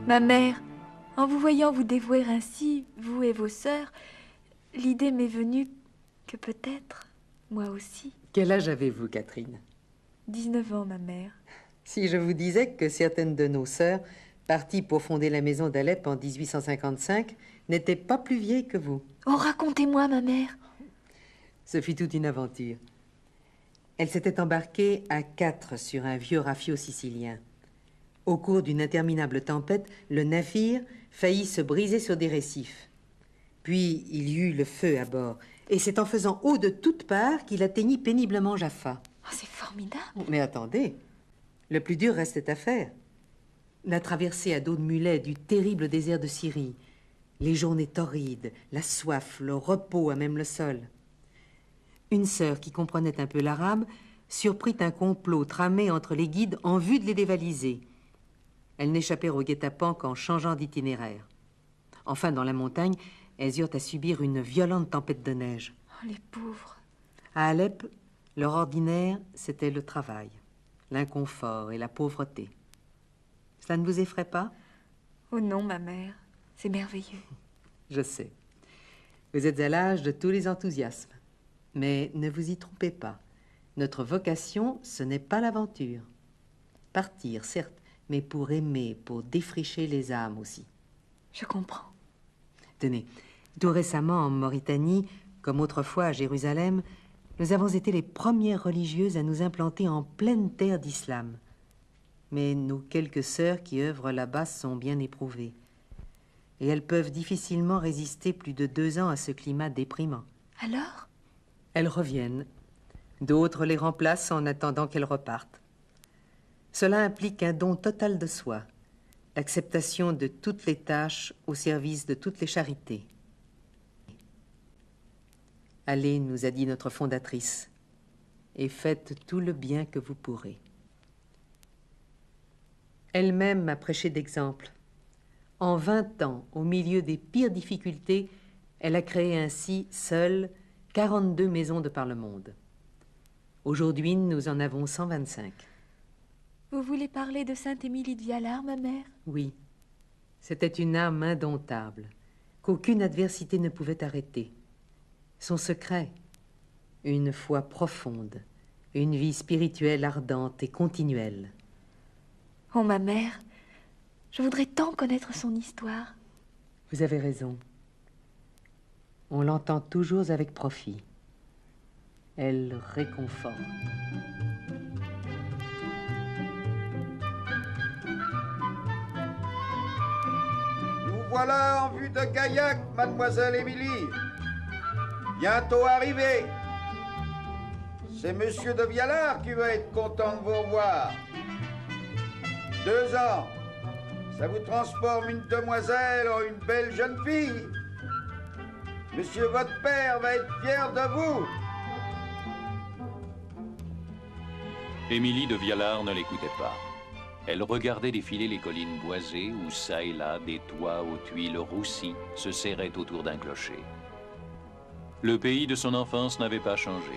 Ma mère, en vous voyant vous dévouer ainsi, vous et vos sœurs, l'idée m'est venue que peut-être, moi aussi. Quel âge avez-vous, Catherine? 19 ans, ma mère. Si je vous disais que certaines de nos sœurs, parties pour fonder la maison d'Alep en 1855, n'étaient pas plus vieilles que vous. Oh, racontez-moi, ma mère. Ce fut toute une aventure. Elles s'étaient embarquées à 4 sur un vieux rafio sicilien. Au cours d'une interminable tempête, le navire faillit se briser sur des récifs. Puis il y eut le feu à bord, et c'est en faisant eau de toutes parts qu'il atteignit péniblement Jaffa. Oh, c'est formidable. Mais attendez, le plus dur restait à faire. La traversée à dos de mulet du terrible désert de Syrie, les journées torrides, la soif, le repos à même le sol. Une sœur qui comprenait un peu l'arabe surprit un complot tramé entre les guides en vue de les dévaliser. Elles n'échappèrent au guet-apens qu'en changeant d'itinéraire. Enfin, dans la montagne, elles eurent à subir une violente tempête de neige. Oh, les pauvres. À Alep, leur ordinaire, c'était le travail, l'inconfort et la pauvreté. Cela ne vous effraie pas? Oh non, ma mère, c'est merveilleux. Je sais. Vous êtes à l'âge de tous les enthousiasmes. Mais ne vous y trompez pas. Notre vocation, ce n'est pas l'aventure. Partir, certes, mais pour aimer, pour défricher les âmes aussi. Je comprends. Tenez, tout récemment en Mauritanie, comme autrefois à Jérusalem, nous avons été les premières religieuses à nous implanter en pleine terre d'islam. Mais nos quelques sœurs qui œuvrent là-bas sont bien éprouvées. Et elles peuvent difficilement résister plus de 2 ans à ce climat déprimant. Alors? Elles reviennent. D'autres les remplacent en attendant qu'elles repartent. Cela implique un don total de soi, l'acceptation de toutes les tâches au service de toutes les charités. Allez, nous a dit notre fondatrice, et faites tout le bien que vous pourrez. Elle-même m'a prêché d'exemple. En 20 ans, au milieu des pires difficultés, elle a créé ainsi, seule, 42 maisons de par le monde. Aujourd'hui, nous en avons 125. Vous voulez parler de Sainte Émilie de Vialard, ma mère? Oui. C'était une âme indomptable, qu'aucune adversité ne pouvait arrêter. Son secret, une foi profonde, une vie spirituelle ardente et continuelle. Oh, ma mère, je voudrais tant connaître son histoire. Vous avez raison. On l'entend toujours avec profit. Elle réconforte. Nous voilà en vue de Gaillac, mademoiselle Émilie. Bientôt arrivé. C'est monsieur de Vialard qui va être content de vous revoir. 2 ans, ça vous transforme une demoiselle en une belle jeune fille. Monsieur votre père va être fier de vous. Émilie de Vialard ne l'écoutait pas. Elle regardait défiler les collines boisées où, çà et là, des toits aux tuiles roussies se serraient autour d'un clocher. Le pays de son enfance n'avait pas changé.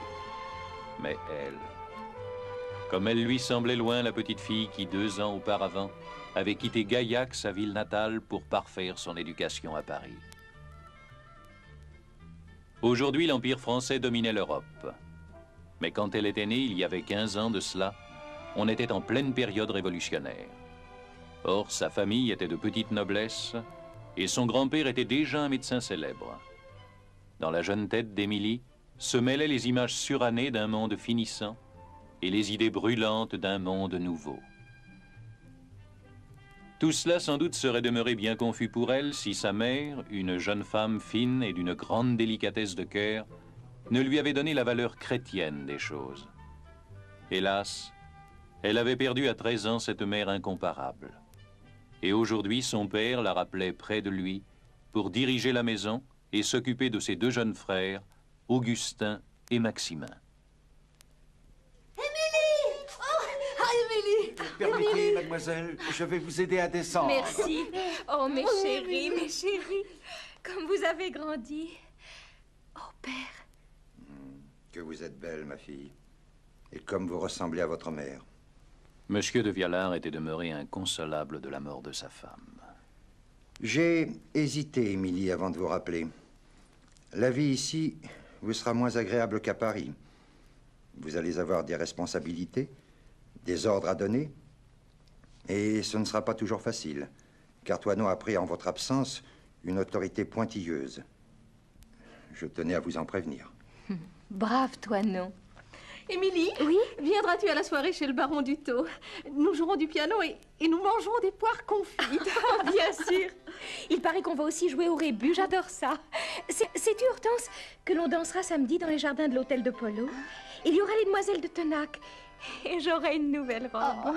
Mais elle... Comme elle lui semblait loin, la petite fille qui, 2 ans auparavant, avait quitté Gaillac, sa ville natale, pour parfaire son éducation à Paris. Aujourd'hui, l'Empire français dominait l'Europe. Mais quand elle était née, il y avait 15 ans de cela, on était en pleine période révolutionnaire. Or, sa famille était de petite noblesse et son grand-père était déjà un médecin célèbre. Dans la jeune tête d'Émilie se mêlaient les images surannées d'un monde finissant et les idées brûlantes d'un monde nouveau. Tout cela sans doute serait demeuré bien confus pour elle si sa mère, une jeune femme fine et d'une grande délicatesse de cœur, ne lui avait donné la valeur chrétienne des choses. Hélas, elle avait perdu à 13 ans cette mère incomparable. Et aujourd'hui, son père la rappelait près de lui pour diriger la maison et s'occuper de ses 2 jeunes frères, Augustin et Maximin. Émilie! Oh, ah, Émilie! Permettez, mademoiselle, je vais vous aider à descendre. Merci. Oh, mes chéris, comme vous avez grandi. Oh, père. Que vous êtes belle, ma fille. Et comme vous ressemblez à votre mère. Monsieur de Vialard était demeuré inconsolable de la mort de sa femme. J'ai hésité, Émilie, avant de vous rappeler. La vie ici vous sera moins agréable qu'à Paris. Vous allez avoir des responsabilités, des ordres à donner, et ce ne sera pas toujours facile, car Toinon a pris en votre absence une autorité pointilleuse. Je tenais à vous en prévenir. Brave Toinon. Émilie, Oui? viendras-tu à la soirée chez le baron Dutot? Nous jouerons du piano et nous mangerons des poires confites. Bien sûr. Il paraît qu'on va aussi jouer au rébus, j'adore ça. Sais-tu, Hortense, que l'on dansera samedi dans les jardins de l'hôtel de Polo? Il y aura les demoiselles de Tenac. Et j'aurai une nouvelle robe.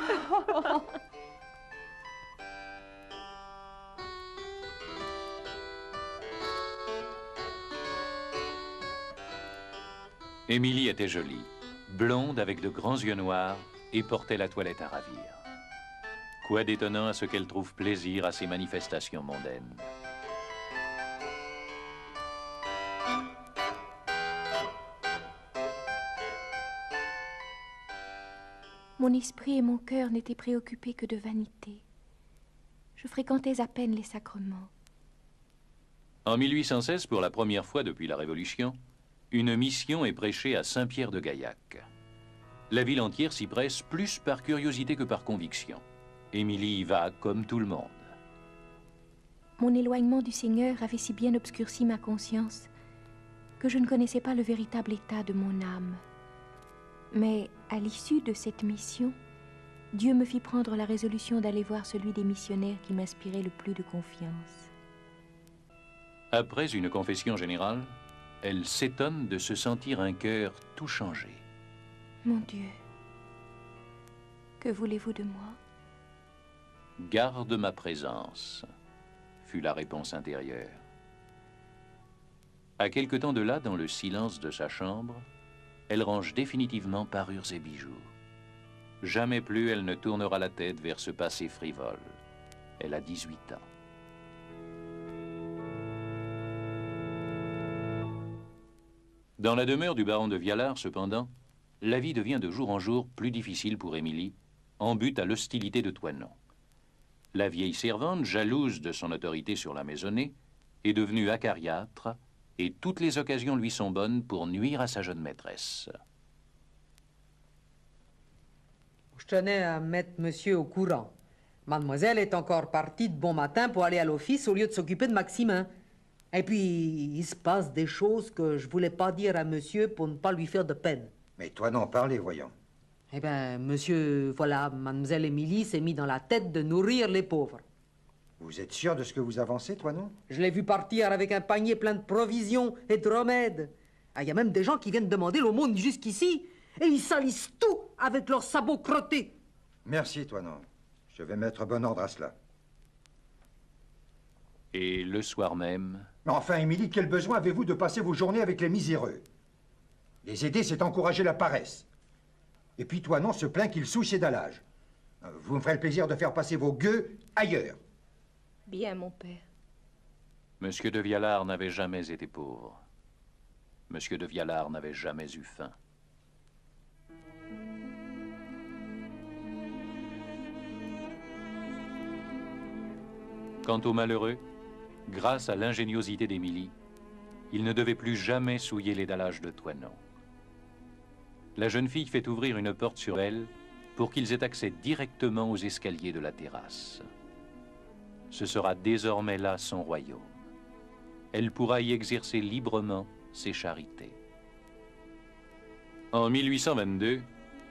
Émilie était jolie, blonde avec de grands yeux noirs et portait la toilette à ravir. Quoi d'étonnant à ce qu'elle trouve plaisir à ces manifestations mondaines. Mon esprit et mon cœur n'étaient préoccupés que de vanité. Je fréquentais à peine les sacrements. En 1816, pour la première fois depuis la Révolution, une mission est prêchée à Saint-Pierre de Gaillac. La ville entière s'y presse plus par curiosité que par conviction. Émilie y va comme tout le monde. Mon éloignement du Seigneur avait si bien obscurci ma conscience que je ne connaissais pas le véritable état de mon âme. Mais à l'issue de cette mission, Dieu me fit prendre la résolution d'aller voir celui des missionnaires qui m'inspirait le plus de confiance. Après une confession générale, elle s'étonne de se sentir un cœur tout changé. Mon Dieu, que voulez-vous de moi? Garde ma présence, fut la réponse intérieure. À quelque temps de là, dans le silence de sa chambre, elle range définitivement parures et bijoux. Jamais plus elle ne tournera la tête vers ce passé frivole. Elle a 18 ans. Dans la demeure du baron de Vialard, cependant, la vie devient de jour en jour plus difficile pour Émilie, en but à l'hostilité de Toinon. La vieille servante, jalouse de son autorité sur la maisonnée, est devenue acariâtre, et toutes les occasions lui sont bonnes pour nuire à sa jeune maîtresse. Je tenais à mettre monsieur au courant. Mademoiselle est encore partie de bon matin pour aller à l'office au lieu de s'occuper de Maximin. Et puis, il se passe des choses que je voulais pas dire à monsieur pour ne pas lui faire de peine. Mais Toinon, parlez, voyons. Eh bien, monsieur, voilà, mademoiselle Émilie s'est mis dans la tête de nourrir les pauvres. Vous êtes sûr de ce que vous avancez, Toinon? Je l'ai vu partir avec un panier plein de provisions et de remèdes. Ah, il y a même des gens qui viennent demander l'aumône jusqu'ici, et ils salissent tout avec leurs sabots crottés. Merci, Toinon. Je vais mettre bon ordre à cela. Et le soir même, Mais enfin, Émilie, quel besoin avez-vous de passer vos journées avec les miséreux? Les aider, c'est encourager la paresse. Et puis Toinon se plaint qu'il souille ses dallages. Vous me ferez le plaisir de faire passer vos gueux ailleurs. Bien, mon père. Monsieur de Vialard n'avait jamais été pauvre. Monsieur de Vialard n'avait jamais eu faim. Quant aux malheureux, grâce à l'ingéniosité d'Émilie, il ne devait plus jamais souiller les dallages de Toinon. La jeune fille fait ouvrir une porte sur elle pour qu'ils aient accès directement aux escaliers de la terrasse. Ce sera désormais là son royaume. Elle pourra y exercer librement ses charités. En 1822,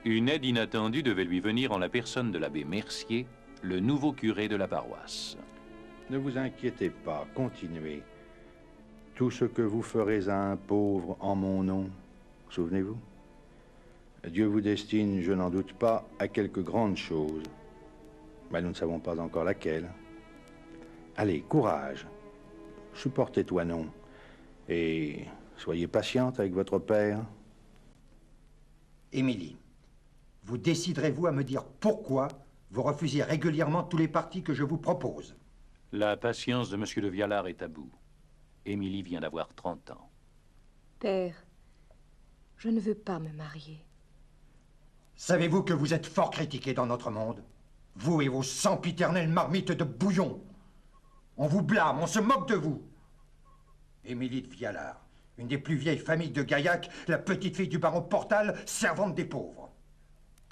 une aide inattendue devait lui venir en la personne de l'abbé Mercier, le nouveau curé de la paroisse. Ne vous inquiétez pas, continuez. Tout ce que vous ferez à un pauvre en mon nom, souvenez-vous, Dieu vous destine, je n'en doute pas, à quelque grande chose. Mais nous ne savons pas encore laquelle. Allez, courage. Supportez Toinon. Et soyez patiente avec votre père. Émilie, vous déciderez-vous à me dire pourquoi vous refusez régulièrement tous les partis que je vous propose? La patience de Monsieur de Vialard est à bout. Émilie vient d'avoir 30 ans. Père, je ne veux pas me marier. Savez-vous que vous êtes fort critiqué dans notre monde? Vous et vos sempiternelles marmites de bouillon. On vous blâme, on se moque de vous. Émilie de Vialard, une des plus vieilles familles de Gaillac, la petite fille du baron Portal, servante des pauvres.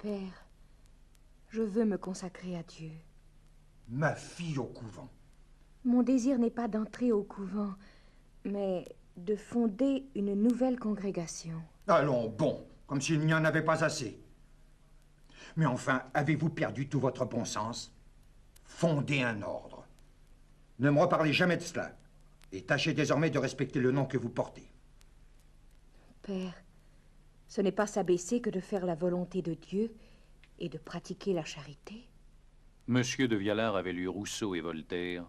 Père, je veux me consacrer à Dieu. Ma fille au couvent. Mon désir n'est pas d'entrer au couvent, mais de fonder une nouvelle congrégation. Allons, bon, comme s'il n'y en avait pas assez. Mais enfin, avez-vous perdu tout votre bon sens? Fondez un ordre. Ne me reparlez jamais de cela. Et tâchez désormais de respecter le nom que vous portez. Père, ce n'est pas s'abaisser que de faire la volonté de Dieu et de pratiquer la charité. Monsieur de Vialard avait lu Rousseau et Voltaire,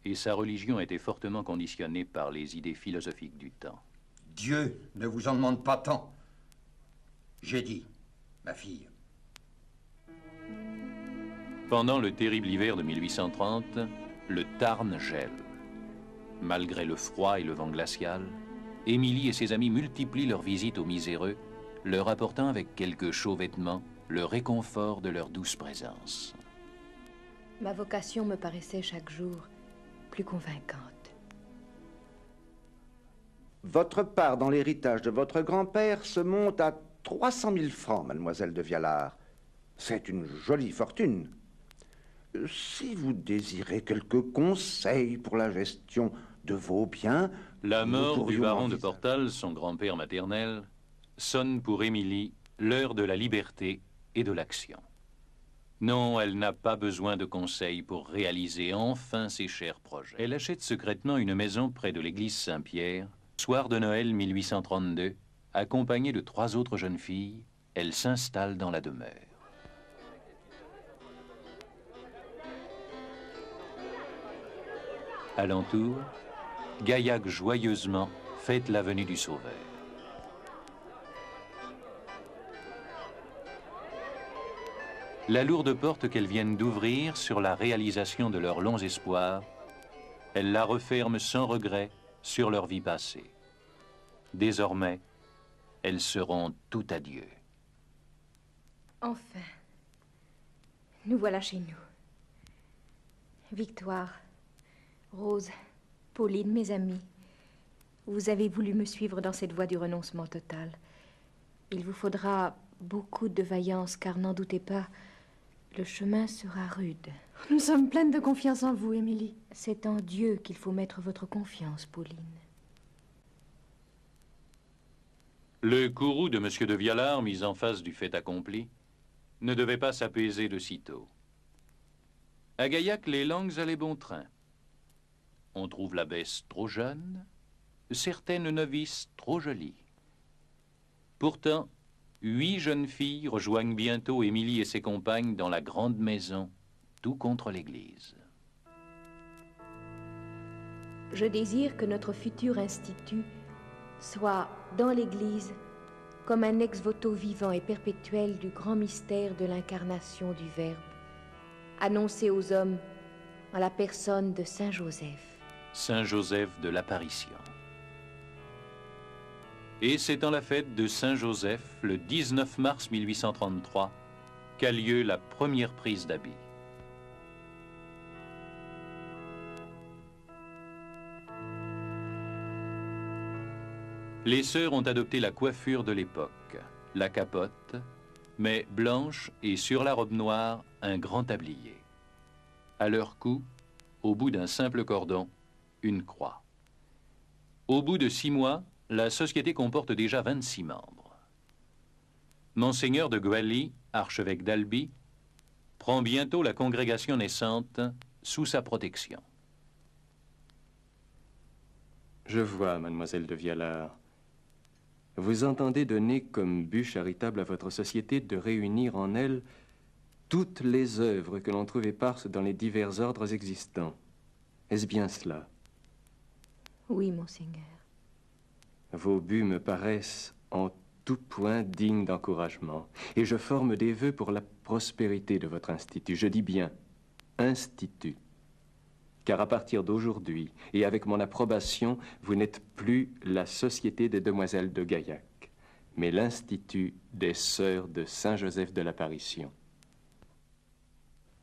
et sa religion était fortement conditionnée par les idées philosophiques du temps. Dieu ne vous en demande pas tant. J'ai dit, ma fille. Pendant le terrible hiver de 1830, le Tarn gèle. Malgré le froid et le vent glacial, Émilie et ses amis multiplient leurs visites aux miséreux, leur apportant avec quelques chauds vêtements le réconfort de leur douce présence. Ma vocation me paraissait chaque jour plus convaincante. Votre part dans l'héritage de votre grand-père se monte à 300 000 francs, mademoiselle de Vialard. C'est une jolie fortune. Si vous désirez quelques conseils pour la gestion de vos biens... La mort du baron de Portal, son grand-père maternel, sonne pour Émilie l'heure de la liberté et de l'action. Non, elle n'a pas besoin de conseils pour réaliser enfin ses chers projets. Elle achète secrètement une maison près de l'église Saint-Pierre. Soir de Noël 1832, accompagnée de 3 autres jeunes filles, elle s'installe dans la demeure. Alentour, Gaillac joyeusement fête la venue du Sauveur. La lourde porte qu'elles viennent d'ouvrir sur la réalisation de leurs longs espoirs, elles la referment sans regret sur leur vie passée. Désormais, elles seront tout à Dieu. Enfin, nous voilà chez nous. Victoire, Rose, Pauline, mes amis, vous avez voulu me suivre dans cette voie du renoncement total. Il vous faudra beaucoup de vaillance, car n'en doutez pas, le chemin sera rude. Nous sommes pleines de confiance en vous, Émilie. C'est en Dieu qu'il faut mettre votre confiance, Pauline. Le courroux de M. de Vialard, mis en face du fait accompli, ne devait pas s'apaiser de sitôt. À Gaillac, les langues allaient bon train. On trouve l'abbesse trop jeune, certaines novices trop jolies. Pourtant, 8 jeunes filles rejoignent bientôt Émilie et ses compagnes dans la grande maison, tout contre l'église. Je désire que notre futur institut soit, dans l'église, comme un ex-voto vivant et perpétuel du grand mystère de l'incarnation du Verbe, annoncé aux hommes en la personne de Saint Joseph. Saint Joseph de l'Apparition. Et c'est en la fête de Saint Joseph, le 19 mars 1833, qu'a lieu la première prise d'habit. Les sœurs ont adopté la coiffure de l'époque, la capote, mais blanche et sur la robe noire, un grand tablier. À leur cou, au bout d'un simple cordon, une croix. Au bout de 6 mois, la société comporte déjà 26 membres. Monseigneur de Goaly, archevêque d'Albi, prend bientôt la congrégation naissante sous sa protection. Je vois, mademoiselle de Vialard. Vous entendez donner comme but charitable à votre société de réunir en elle toutes les œuvres que l'on trouve éparses dans les divers ordres existants. Est-ce bien cela? Oui, monseigneur. Vos buts me paraissent en tout point dignes d'encouragement, et je forme des vœux pour la prospérité de votre institut. Je dis bien institut, car à partir d'aujourd'hui, et avec mon approbation, vous n'êtes plus la Société des Demoiselles de Gaillac, mais l'Institut des Sœurs de Saint-Joseph de l'Apparition.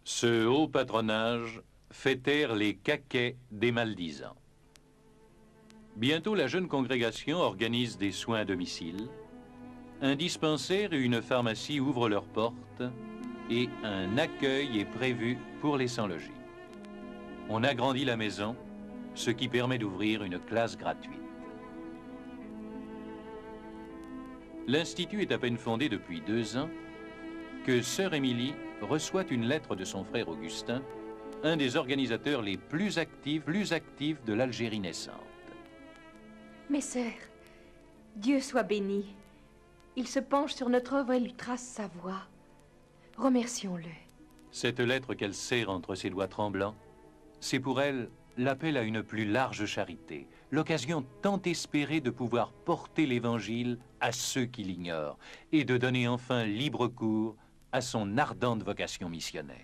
Ce haut patronage fêtèrent les caquets des maldisants. Bientôt, la jeune congrégation organise des soins à domicile. Un dispensaire et une pharmacie ouvrent leurs portes et un accueil est prévu pour les sans-logis. On agrandit la maison, ce qui permet d'ouvrir une classe gratuite. L'Institut est à peine fondé depuis 2 ans que sœur Émilie reçoit une lettre de son frère Augustin, un des organisateurs les plus actifs de l'Algérie naissante. Mes sœurs, Dieu soit béni. Il se penche sur notre œuvre et lui trace sa voie. Remercions-le. Cette lettre qu'elle serre entre ses doigts tremblants, c'est pour elle l'appel à une plus large charité, l'occasion tant espérée de pouvoir porter l'Évangile à ceux qui l'ignorent et de donner enfin libre cours à son ardente vocation missionnaire.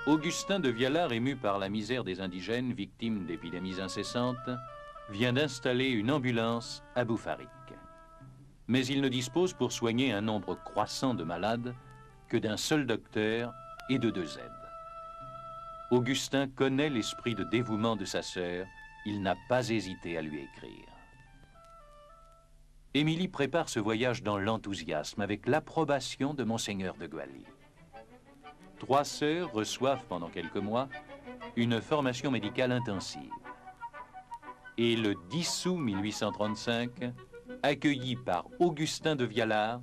Augustin de Vialard, ému par la misère des indigènes victimes d'épidémies incessantes, vient d'installer une ambulance à Boufarik. Mais il ne dispose pour soigner un nombre croissant de malades que d'un seul docteur et de 2 aides. Augustin connaît l'esprit de dévouement de sa sœur, il n'a pas hésité à lui écrire. Émilie prépare ce voyage dans l'enthousiasme avec l'approbation de Monseigneur de Gwaly. 3 sœurs reçoivent pendant quelques mois une formation médicale intensive. Et le 10 août 1835, accueillis par Augustin de Vialard,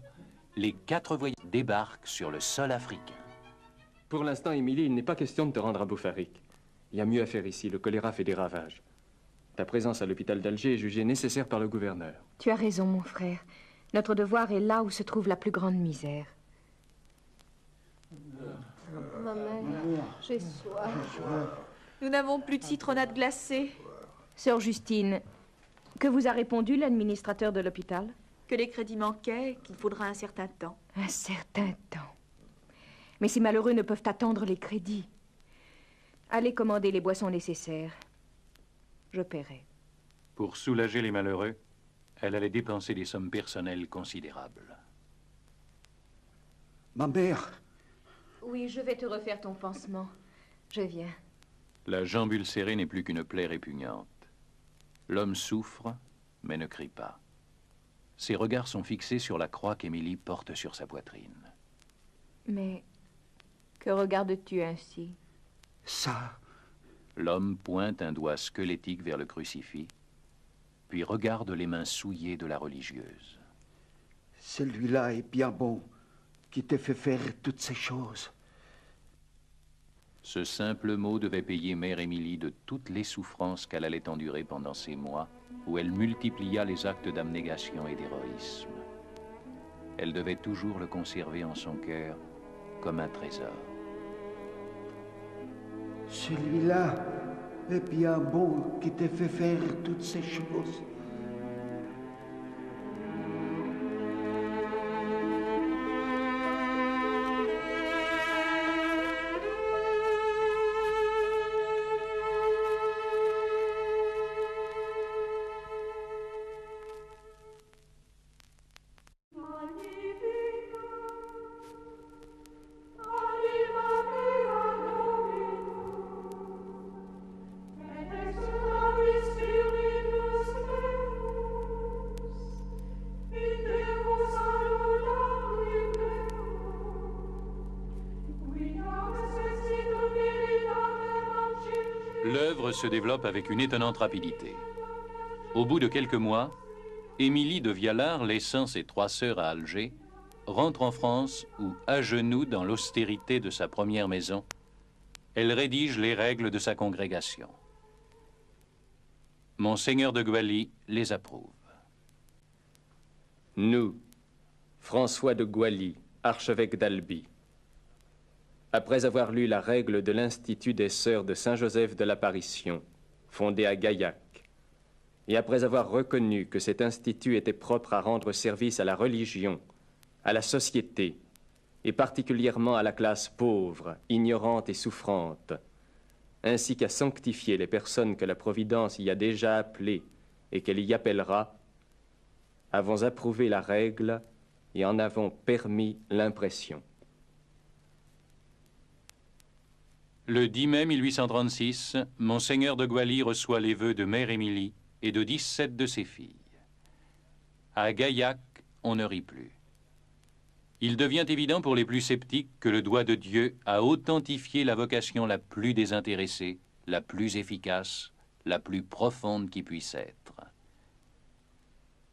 les 4 voyageurs débarquent sur le sol africain. Pour l'instant, Émilie, il n'est pas question de te rendre à Boufarik. Il y a mieux à faire ici, le choléra fait des ravages. Ta présence à l'hôpital d'Alger est jugée nécessaire par le gouverneur. Tu as raison, mon frère. Notre devoir est là où se trouve la plus grande misère. Maman, j'ai soif. Nous n'avons plus de citronnade glacée. Sœur Justine, que vous a répondu l'administrateur de l'hôpital? Que les crédits manquaient, qu'il faudra un certain temps. Un certain temps. Mais ces malheureux ne peuvent attendre les crédits. Allez commander les boissons nécessaires. Je paierai. Pour soulager les malheureux, elle allait dépenser des sommes personnelles considérables. Ma mère. Oui, je vais te refaire ton pansement. Je viens. La jambe ulcérée n'est plus qu'une plaie répugnante. L'homme souffre, mais ne crie pas. Ses regards sont fixés sur la croix qu'Émilie porte sur sa poitrine. Mais que regardes-tu ainsi? Ça. L'homme pointe un doigt squelettique vers le crucifix, puis regarde les mains souillées de la religieuse. Celui-là est bien bon, qui te fait faire toutes ces choses. Ce simple mot devait payer Mère Émilie de toutes les souffrances qu'elle allait endurer pendant ces mois où elle multiplia les actes d'abnégation et d'héroïsme. Elle devait toujours le conserver en son cœur comme un trésor. Celui-là est bien bon, qui te fait faire toutes ces choses. L'œuvre se développe avec une étonnante rapidité. Au bout de quelques mois, Émilie de Vialard, laissant ses 3 sœurs à Alger, rentre en France où, à genoux dans l'austérité de sa première maison, elle rédige les règles de sa congrégation. Monseigneur de Gwaly les approuve. Nous, François de Gwaly, archevêque d'Albi, après avoir lu la règle de l'Institut des Sœurs de Saint-Joseph de l'Apparition, fondé à Gaillac, et après avoir reconnu que cet institut était propre à rendre service à la religion, à la société, et particulièrement à la classe pauvre, ignorante et souffrante, ainsi qu'à sanctifier les personnes que la Providence y a déjà appelées et qu'elle y appellera, avons approuvé la règle et en avons permis l'impression. Le 10 mai 1836, Monseigneur de Goualy reçoit les vœux de Mère Émilie et de 17 de ses filles. À Gaillac, on ne rit plus. Il devient évident pour les plus sceptiques que le doigt de Dieu a authentifié la vocation la plus désintéressée, la plus efficace, la plus profonde qui puisse être.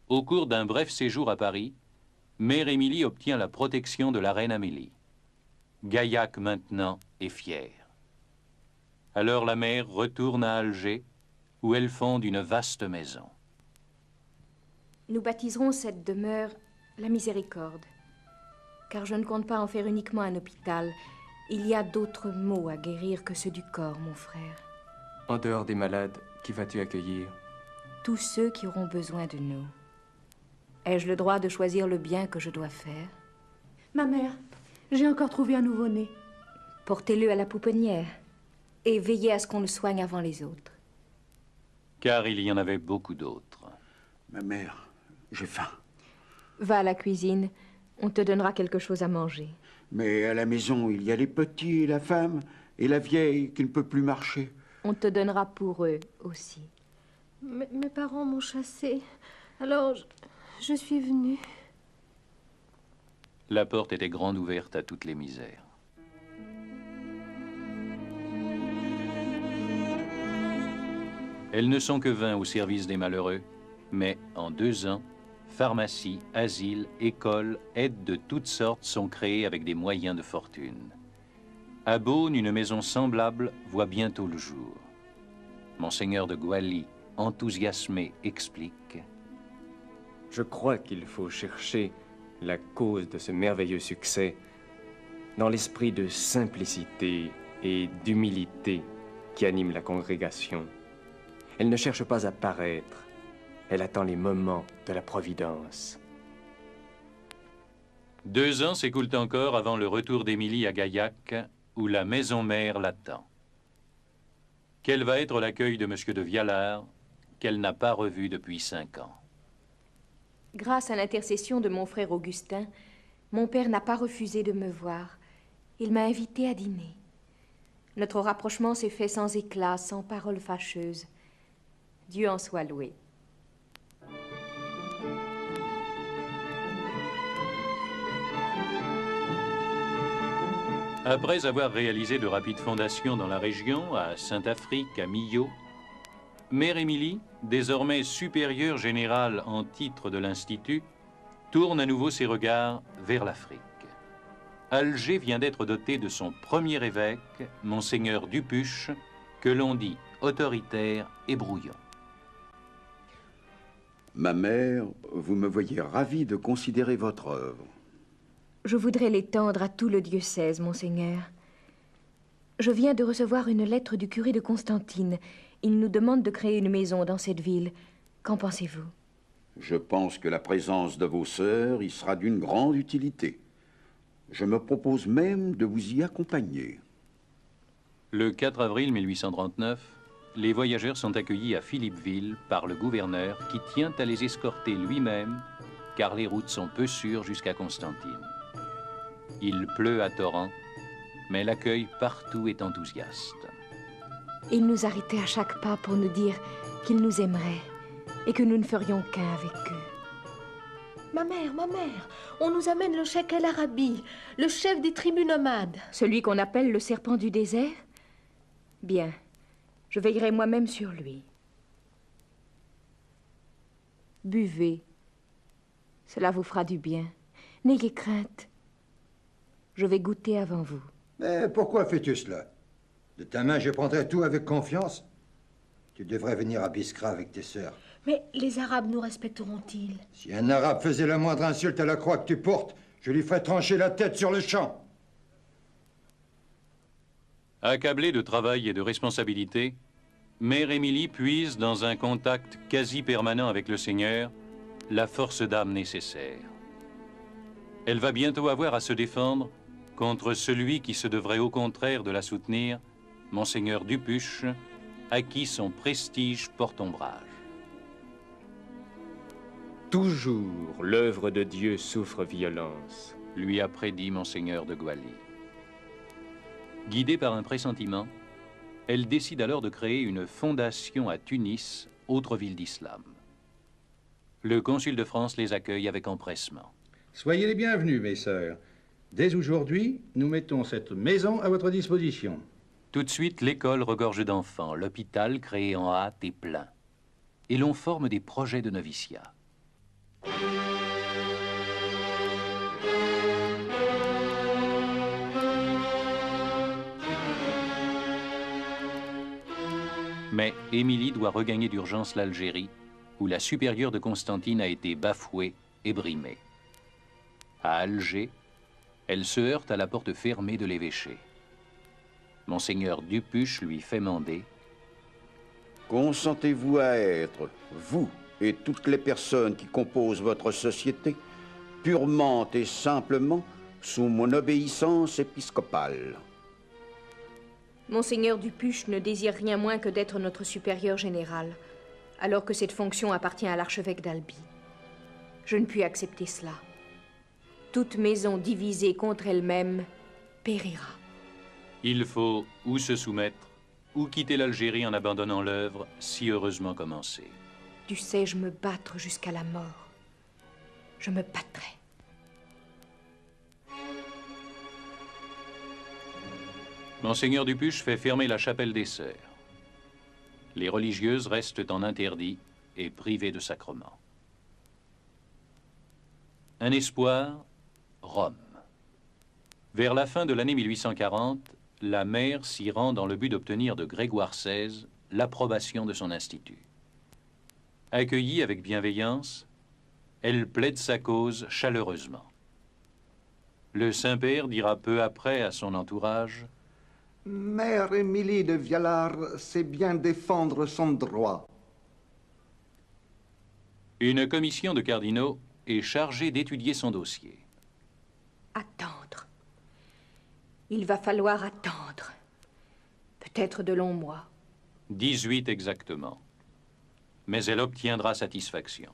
Au cours d'un bref séjour à Paris, Mère Émilie obtient la protection de la reine Amélie. Gaillac, maintenant, est fière. Alors la mère retourne à Alger, où elle fonde une vaste maison. Nous baptiserons cette demeure la Miséricorde, car je ne compte pas en faire uniquement un hôpital. Il y a d'autres maux à guérir que ceux du corps, mon frère. En dehors des malades, qui vas-tu accueillir? Tous ceux qui auront besoin de nous. Ai-je le droit de choisir le bien que je dois faire? Ma mère, j'ai encore trouvé un nouveau-né. Portez-le à la pouponnière et veillez à ce qu'on le soigne avant les autres. Car il y en avait beaucoup d'autres. Ma mère, j'ai faim. Va à la cuisine, on te donnera quelque chose à manger. Mais à la maison, il y a les petits et la femme et la vieille qui ne peut plus marcher. On te donnera pour eux aussi. Mes parents m'ont chassée, alors je suis venue. La porte était grande ouverte à toutes les misères. Elles ne sont que 20 au service des malheureux, mais en 2 ans, pharmacie, asile, école, aides de toutes sortes sont créées avec des moyens de fortune. À Beaune, une maison semblable voit bientôt le jour. Monseigneur de Goualy, enthousiasmé, explique: Je crois qu'il faut chercher la cause de ce merveilleux succès dans l'esprit de simplicité et d'humilité qui anime la congrégation. Elle ne cherche pas à paraître, elle attend les moments de la providence. 2 ans s'écoulent encore avant le retour d'Émilie à Gaillac, où la maison mère l'attend. Quel va être l'accueil de M. de Vialard, qu'elle n'a pas revu depuis 5 ans? Grâce à l'intercession de mon frère Augustin, mon père n'a pas refusé de me voir. Il m'a invité à dîner. Notre rapprochement s'est fait sans éclat, sans paroles fâcheuses. Dieu en soit loué. Après avoir réalisé de rapides fondations dans la région, à Saint-Afrique, à Millau, Mère Émilie, désormais supérieure générale en titre de l'Institut, tourne à nouveau ses regards vers l'Afrique. Alger vient d'être doté de son premier évêque, Monseigneur Dupuche, que l'on dit autoritaire et brouillon. Ma mère, vous me voyez ravi de considérer votre œuvre. Je voudrais l'étendre à tout le diocèse, monseigneur. Je viens de recevoir une lettre du curé de Constantine. Il nous demande de créer une maison dans cette ville. Qu'en pensez-vous? Je pense que la présence de vos sœurs y sera d'une grande utilité. Je me propose même de vous y accompagner. Le 4 avril 1839, les voyageurs sont accueillis à Philippeville par le gouverneur qui tient à les escorter lui-même, car les routes sont peu sûres jusqu'à Constantine. Il pleut à torrents, mais l'accueil partout est enthousiaste. Il nous arrêtait à chaque pas pour nous dire qu'il nous aimerait et que nous ne ferions qu'un avec eux. Ma mère, on nous amène le cheikh El Arabi, le chef des tribus nomades. Celui qu'on appelle le serpent du désert? Bien, je veillerai moi-même sur lui. Buvez, cela vous fera du bien. N'ayez crainte. Je vais goûter avant vous. Mais pourquoi fais-tu cela? De ta main, je prendrai tout avec confiance. Tu devrais venir à Biskra avec tes sœurs. Mais les Arabes nous respecteront-ils? Si un Arabe faisait la moindre insulte à la croix que tu portes, je lui ferais trancher la tête sur le champ. Accablée de travail et de responsabilité, Mère Émilie puise dans un contact quasi permanent avec le Seigneur la force d'âme nécessaire. Elle va bientôt avoir à se défendre contre celui qui se devrait au contraire de la soutenir, Monseigneur Dupuche, à qui son prestige porte ombrage. Toujours l'œuvre de Dieu souffre violence, lui a prédit Monseigneur de Goualy. Guidée par un pressentiment, elle décide alors de créer une fondation à Tunis, autre ville d'islam. Le consul de France les accueille avec empressement. Soyez les bienvenus, mes sœurs. Dès aujourd'hui, nous mettons cette maison à votre disposition. Tout de suite, l'école regorge d'enfants, l'hôpital créé en hâte est plein. Et l'on forme des projets de noviciat. Mais Émilie doit regagner d'urgence l'Algérie, où la supérieure de Constantine a été bafouée et brimée. À Alger, elle se heurte à la porte fermée de l'évêché. Monseigneur Dupuche lui fait mander: Consentez-vous à être, vous et toutes les personnes qui composent votre société, purement et simplement sous mon obéissance épiscopale? Monseigneur Dupuche ne désire rien moins que d'être notre supérieur général, alors que cette fonction appartient à l'archevêque d'Albi. Je ne puis accepter cela. Toute maison divisée contre elle-même périra. Il faut ou se soumettre, ou quitter l'Algérie en abandonnant l'œuvre si heureusement commencée. Dussé-je me battre jusqu'à la mort? Je me battrai. Monseigneur Dupuche fait fermer la chapelle des Sœurs. Les religieuses restent en interdit et privées de sacrements. Un espoir, Rome. Vers la fin de l'année 1840, la mère s'y rend dans le but d'obtenir de Grégoire XVI l'approbation de son institut. Accueillie avec bienveillance, elle plaide sa cause chaleureusement. Le Saint-Père dira peu après à son entourage: Mère Émilie de Vialard sait bien défendre son droit. Une commission de cardinaux est chargée d'étudier son dossier. Attendre. Il va falloir attendre. Peut-être de longs mois. 18 exactement. Mais elle obtiendra satisfaction.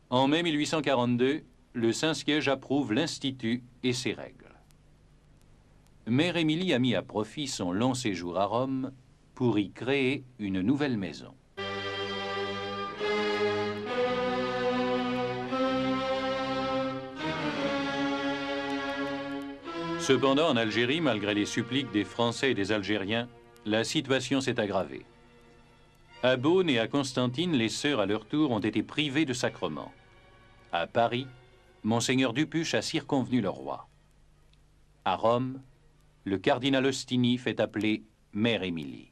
En mai 1842, le Saint-Siège approuve l'Institut et ses règles. Mère Émilie a mis à profit son long séjour à Rome pour y créer une nouvelle maison. Cependant, en Algérie, malgré les suppliques des Français et des Algériens, la situation s'est aggravée. À Beaune et à Constantine, les sœurs, à leur tour, ont été privées de sacrements. À Paris, Monseigneur Dupuche a circonvenu le roi. À Rome, le cardinal Ostini fait appeler Mère Émilie.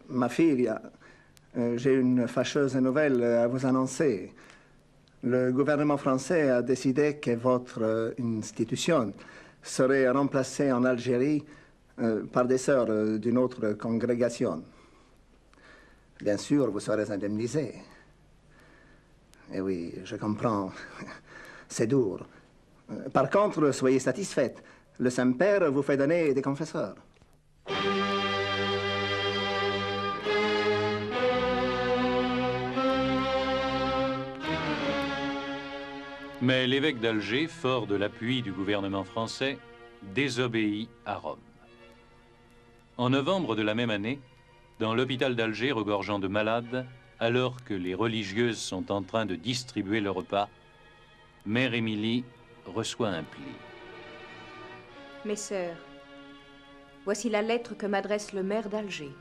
Ma fille, j'ai une fâcheuse nouvelle à vous annoncer. Le gouvernement français a décidé que votre institution serait remplacée en Algérie par des sœurs d'une autre congrégation. Bien sûr, vous serez indemnisés. Et oui, je comprends. C'est dur. Par contre, soyez satisfaite. Le Saint-Père vous fait donner des confesseurs. Mais l'évêque d'Alger, fort de l'appui du gouvernement français, désobéit à Rome. En novembre de la même année, dans l'hôpital d'Alger regorgeant de malades, alors que les religieuses sont en train de distribuer le repas, Mère Émilie reçoit un pli. Mes sœurs, voici la lettre que m'adresse le maire d'Alger.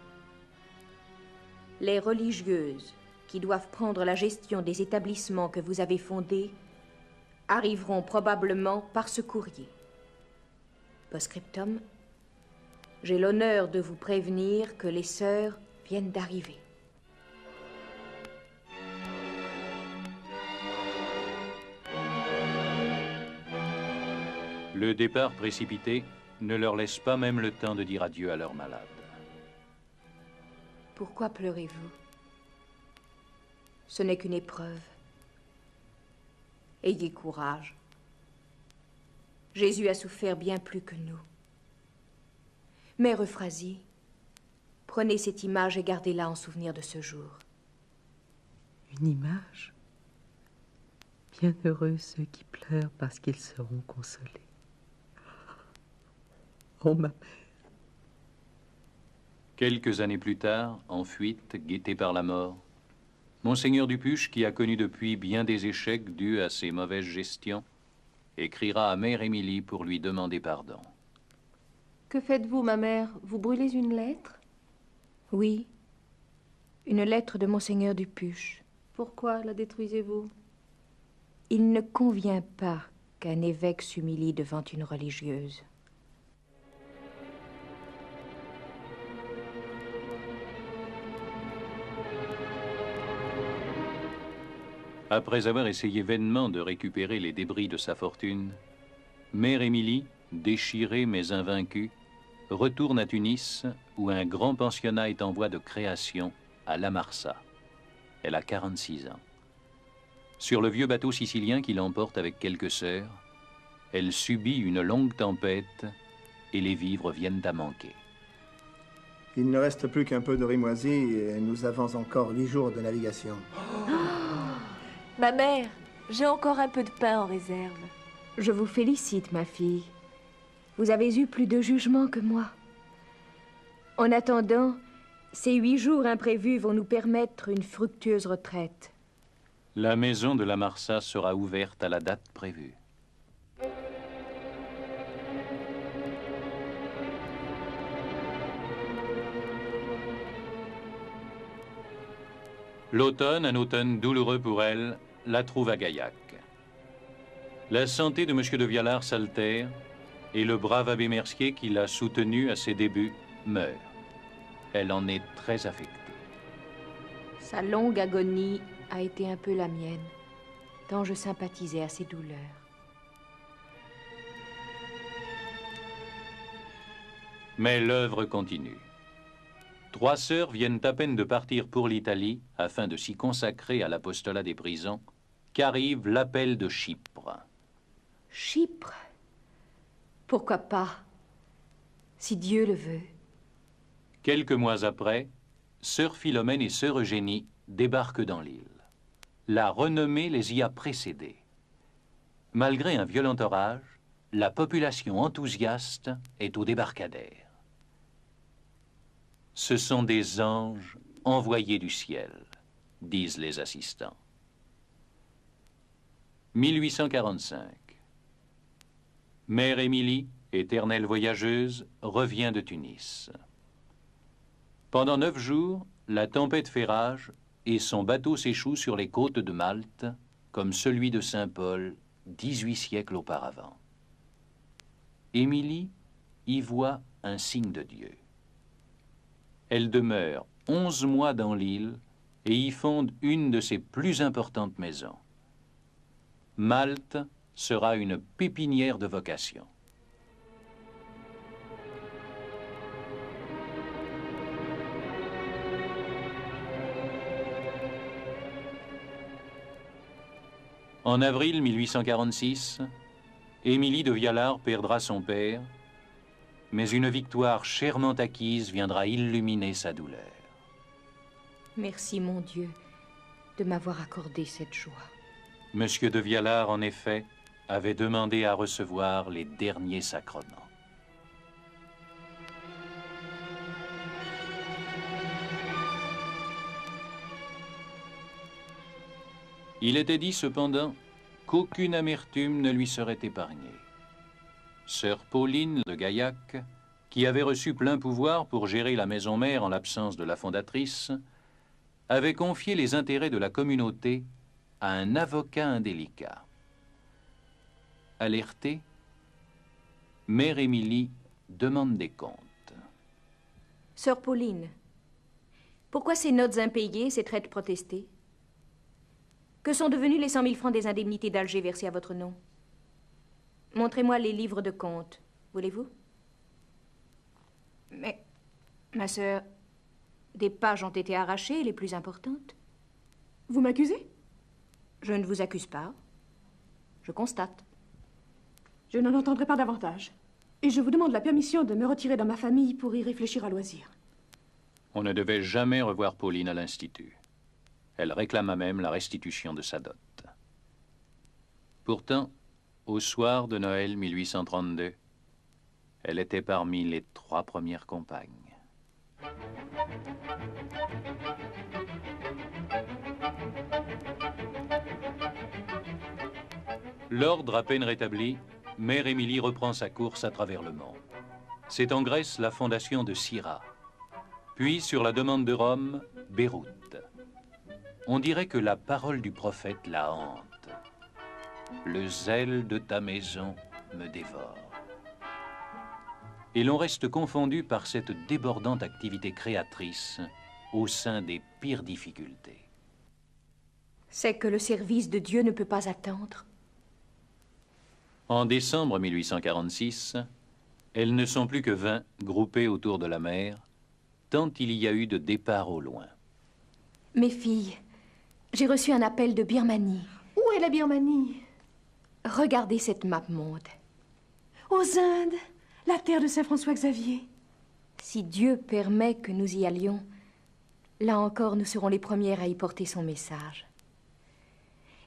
Les religieuses qui doivent prendre la gestion des établissements que vous avez fondés arriveront probablement par ce courrier. Postscriptum, j'ai l'honneur de vous prévenir que les sœurs viennent d'arriver. Le départ précipité ne leur laisse pas même le temps de dire adieu à leurs malades. Pourquoi pleurez-vous? Ce n'est qu'une épreuve. Ayez courage. Jésus a souffert bien plus que nous. Mère Euphrasie, prenez cette image et gardez-la en souvenir de ce jour. Une image? Bienheureux ceux qui pleurent parce qu'ils seront consolés. Oh, ma... Quelques années plus tard, en fuite, guetté par la mort, Monseigneur Dupuche, qui a connu depuis bien des échecs dus à ses mauvaises gestions, écrira à Mère Émilie pour lui demander pardon. Que faites-vous, ma mère? Vous brûlez une lettre? Oui, une lettre de Monseigneur Dupuche. Pourquoi la détruisez-vous? Il ne convient pas qu'un évêque s'humilie devant une religieuse. Après avoir essayé vainement de récupérer les débris de sa fortune, Mère Émilie, déchirée mais invaincue, retourne à Tunis où un grand pensionnat est en voie de création à La Marsa. Elle a 46 ans. Sur le vieux bateau sicilien qui l'emporte avec quelques sœurs, elle subit une longue tempête et les vivres viennent à manquer. Il ne reste plus qu'un peu de riz moisi et nous avons encore 8 jours de navigation. Ma mère, j'ai encore un peu de pain en réserve. Je vous félicite, ma fille. Vous avez eu plus de jugement que moi. En attendant, ces 8 jours imprévus vont nous permettre une fructueuse retraite. La maison de La Marsa sera ouverte à la date prévue. L'automne, un automne douloureux pour elle, la trouve à Gaillac. La santé de M. de Vialard s'altère et le brave abbé Mercier qui l'a soutenu à ses débuts meurt. Elle en est très affectée. Sa longue agonie a été un peu la mienne, tant je sympathisais à ses douleurs. Mais l'œuvre continue. 3 sœurs viennent à peine de partir pour l'Italie afin de s'y consacrer à l'apostolat des prisons qu'arrive l'appel de Chypre. Chypre? Pourquoi pas, si Dieu le veut. Quelques mois après, sœur Philomène et sœur Eugénie débarquent dans l'île. La renommée les y a précédés. Malgré un violent orage, la population enthousiaste est au débarcadère. Ce sont des anges envoyés du ciel, disent les assistants. 1845. Mère Émilie, éternelle voyageuse, revient de Tunis. Pendant 9 jours, la tempête fait rage et son bateau s'échoue sur les côtes de Malte, comme celui de Saint-Paul, 18 siècles auparavant. Émilie y voit un signe de Dieu. Elle demeure 11 mois dans l'île et y fonde une de ses plus importantes maisons. Malte sera une pépinière de vocation. En avril 1846, Émilie de Vialard perdra son père, mais une victoire chèrement acquise viendra illuminer sa douleur. Merci, mon Dieu, de m'avoir accordé cette joie. Monsieur de Vialard, en effet, avait demandé à recevoir les derniers sacrements. Il était dit cependant qu'aucune amertume ne lui serait épargnée. Sœur Pauline de Gaillac, qui avait reçu plein pouvoir pour gérer la maison mère en l'absence de la fondatrice, avait confié les intérêts de la communauté à un avocat indélicat. Alertée, Mère Émilie demande des comptes. Sœur Pauline, pourquoi ces notes impayées, ces traites protestées? Que sont devenus les 100 000 francs des indemnités d'Alger versées à votre nom? Montrez-moi les livres de compte, voulez-vous? Mais, ma sœur, des pages ont été arrachées, les plus importantes. Vous m'accusez? Je ne vous accuse pas. Je constate. Je n'en entendrai pas davantage. Et je vous demande la permission de me retirer dans ma famille pour y réfléchir à loisir. On ne devait jamais revoir Pauline à l'Institut. Elle réclama même la restitution de sa dot. Pourtant, au soir de Noël 1832, Elle était parmi les 3 premières compagnes. L'ordre à peine rétabli, Mère Émilie reprend sa course à travers le monde. C'est en Grèce la fondation de Syra, puis sur la demande de Rome, Beyrouth. On dirait que la parole du prophète la hante. Le zèle de ta maison me dévore. Et l'on reste confondu par cette débordante activité créatrice au sein des pires difficultés. C'est que le service de Dieu ne peut pas attendre. En décembre 1846, elles ne sont plus que 20 groupées autour de la mer, tant il y a eu de départs au loin. Mes filles, j'ai reçu un appel de Birmanie. Où est la Birmanie? Regardez cette map monde. Aux Indes, la terre de Saint-François Xavier. Si Dieu permet que nous y allions, là encore nous serons les premières à y porter son message.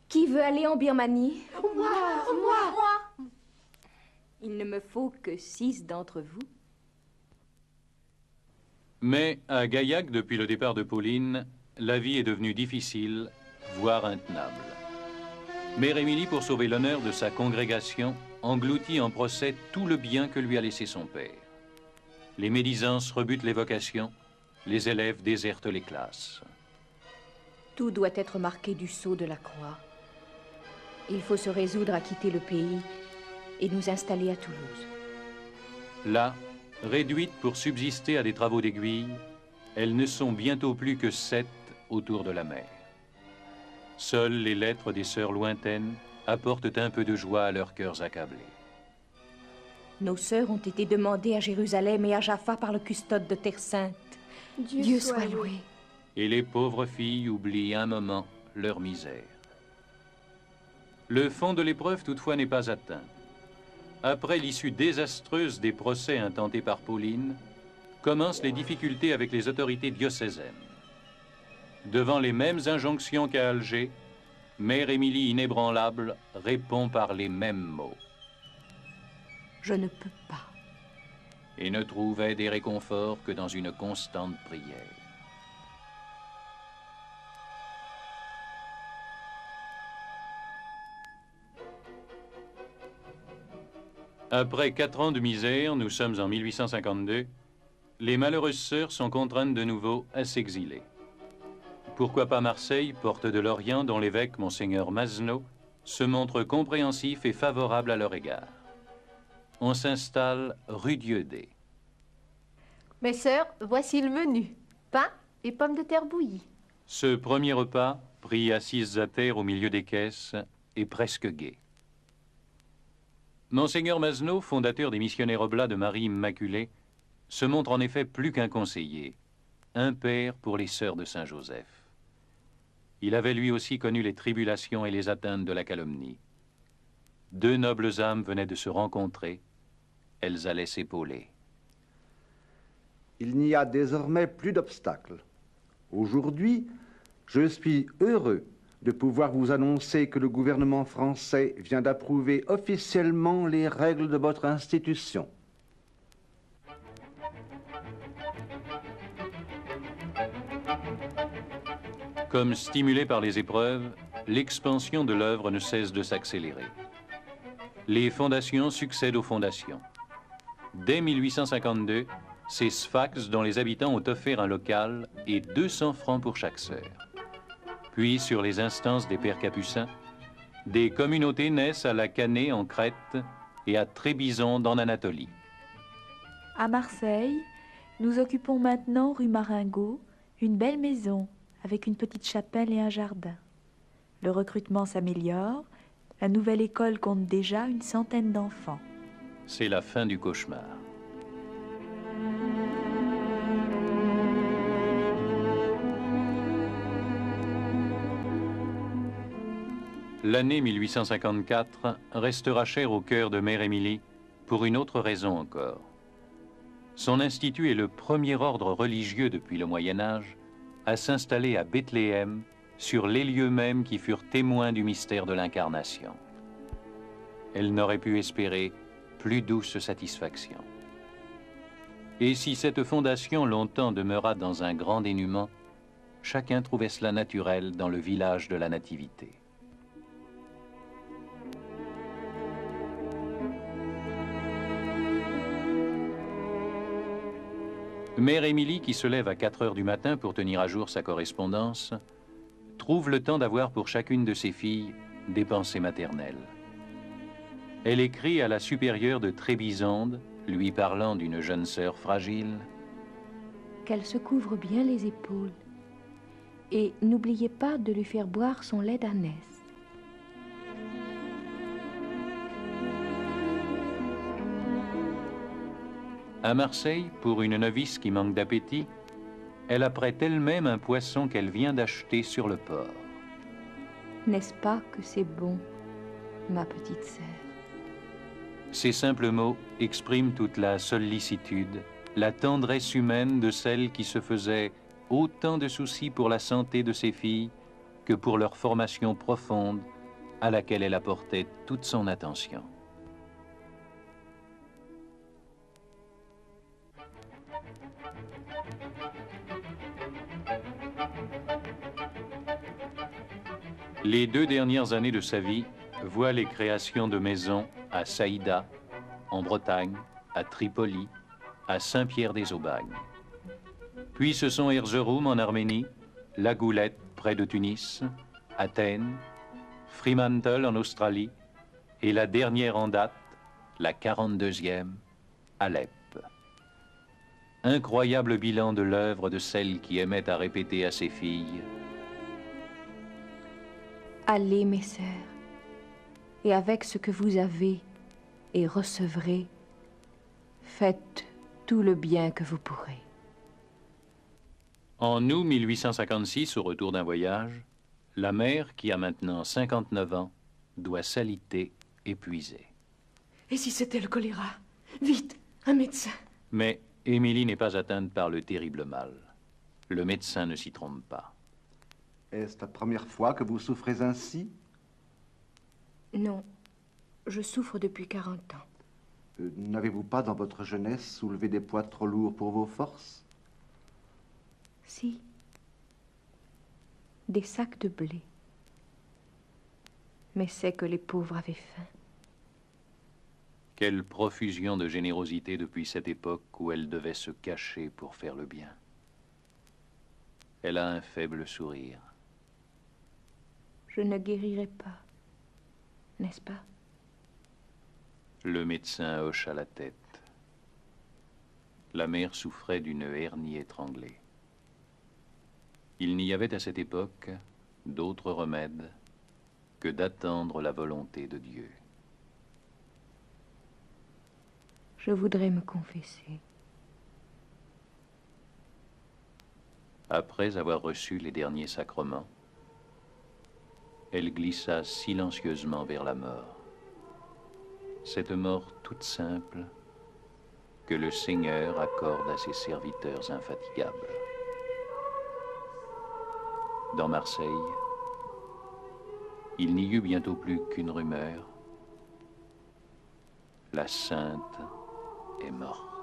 Qui veut aller en Birmanie? Moi. Il ne me faut que 6 d'entre vous. Mais à Gaillac, depuis le départ de Pauline, la vie est devenue difficile, voire intenable. Mère Émilie, pour sauver l'honneur de sa congrégation, engloutit en procès tout le bien que lui a laissé son père. Les médisances rebutent les vocations, les élèves désertent les classes. Tout doit être marqué du sceau de la croix. Il faut se résoudre à quitter le pays et nous installer à Toulouse. Là, réduites pour subsister à des travaux d'aiguille, elles ne sont bientôt plus que 7 autour de la mer. Seules les lettres des sœurs lointaines apportent un peu de joie à leurs cœurs accablés. Nos sœurs ont été demandées à Jérusalem et à Jaffa par le custode de Terre Sainte. Dieu soit loué. Et les pauvres filles oublient un moment leur misère. Le fond de l'épreuve, toutefois, n'est pas atteint. Après l'issue désastreuse des procès intentés par Pauline, commencent les difficultés avec les autorités diocésaines. Devant les mêmes injonctions qu'à Alger, Mère Émilie inébranlable répond par les mêmes mots. Je ne peux pas. Et ne trouvait des réconforts que dans une constante prière. Après 4 ans de misère, nous sommes en 1852, les malheureuses sœurs sont contraintes de nouveau à s'exiler. Pourquoi pas Marseille, porte de l'Orient, dont l'évêque, Monseigneur Mazenot, se montre compréhensif et favorable à leur égard. On s'installe rue Dieudé. Mes sœurs, voici le menu. Pain et pommes de terre bouillies. Ce premier repas, pris assises à terre au milieu des caisses, est presque gai. Monseigneur Mazenot, fondateur des missionnaires oblats de Marie Immaculée, se montre en effet plus qu'un conseiller, un père pour les sœurs de Saint-Joseph. Il avait lui aussi connu les tribulations et les atteintes de la calomnie. 2 nobles âmes venaient de se rencontrer, elles allaient s'épauler. Il n'y a désormais plus d'obstacles. Aujourd'hui, je suis heureux de pouvoir vous annoncer que le gouvernement français vient d'approuver officiellement les règles de votre institution. Comme stimulé par les épreuves, l'expansion de l'œuvre ne cesse de s'accélérer. Les fondations succèdent aux fondations. Dès 1852, c'est Sfax dont les habitants ont offert un local et 200 francs pour chaque sœur. Puis, sur les instances des pères capucins, des communautés naissent à la Canée en Crète et à Trébizonde en Anatolie. À Marseille, nous occupons maintenant rue Marengo une belle maison avec une petite chapelle et un jardin. Le recrutement s'améliore, la nouvelle école compte déjà une centaine d'enfants. C'est la fin du cauchemar. L'année 1854 restera chère au cœur de Mère Émilie pour une autre raison encore. Son institut est le premier ordre religieux depuis le Moyen-Âge à s'installer à Bethléem, sur les lieux mêmes qui furent témoins du mystère de l'Incarnation. Elle n'aurait pu espérer plus douce satisfaction. Et si cette fondation longtemps demeura dans un grand dénuement, chacun trouvait cela naturel dans le village de la Nativité. Mère Émilie, qui se lève à 4 heures du matin pour tenir à jour sa correspondance, trouve le temps d'avoir pour chacune de ses filles des pensées maternelles. Elle écrit à la supérieure de Trébizonde, lui parlant d'une jeune sœur fragile. Qu'elle se couvre bien les épaules. Et n'oubliez pas de lui faire boire son lait d'ânesse. À Marseille, pour une novice qui manque d'appétit, elle apprête elle-même un poisson qu'elle vient d'acheter sur le port. N'est-ce pas que c'est bon, ma petite sœur? Ces simples mots expriment toute la sollicitude, la tendresse humaine de celle qui se faisait autant de soucis pour la santé de ses filles que pour leur formation profonde à laquelle elle apportait toute son attention. Les 2 dernières années de sa vie voient les créations de maisons à Saïda, en Bretagne, à Tripoli, à Saint-Pierre-des-Aubagnes. Puis ce sont Erzurum en Arménie, La Goulette près de Tunis, Athènes, Fremantle en Australie et la dernière en date, la 42e, Alep. Incroyable bilan de l'œuvre de celle qui aimait à répéter à ses filles: Allez, mes sœurs, et avec ce que vous avez et recevrez, faites tout le bien que vous pourrez. En août 1856, au retour d'un voyage, la mère, qui a maintenant 59 ans, doit s'aliter, épuisée. Et si c'était le choléra? Vite, un médecin. Mais Émilie n'est pas atteinte par le terrible mal. Le médecin ne s'y trompe pas. Est-ce la première fois que vous souffrez ainsi? Non, je souffre depuis 40 ans. N'avez-vous pas, dans votre jeunesse, soulevé des poids trop lourds pour vos forces? Si. Des sacs de blé. Mais c'est que les pauvres avaient faim. Quelle profusion de générosité depuis cette époque où elle devait se cacher pour faire le bien. Elle a un faible sourire. Je ne guérirai pas, n'est-ce pas? Le médecin hocha la tête. La mère souffrait d'une hernie étranglée. Il n'y avait à cette époque d'autre remède que d'attendre la volonté de Dieu. Je voudrais me confesser. Après avoir reçu les derniers sacrements, elle glissa silencieusement vers la mort. Cette mort toute simple que le Seigneur accorde à ses serviteurs infatigables. Dans Marseille, il n'y eut bientôt plus qu'une rumeur. La sainte est morte.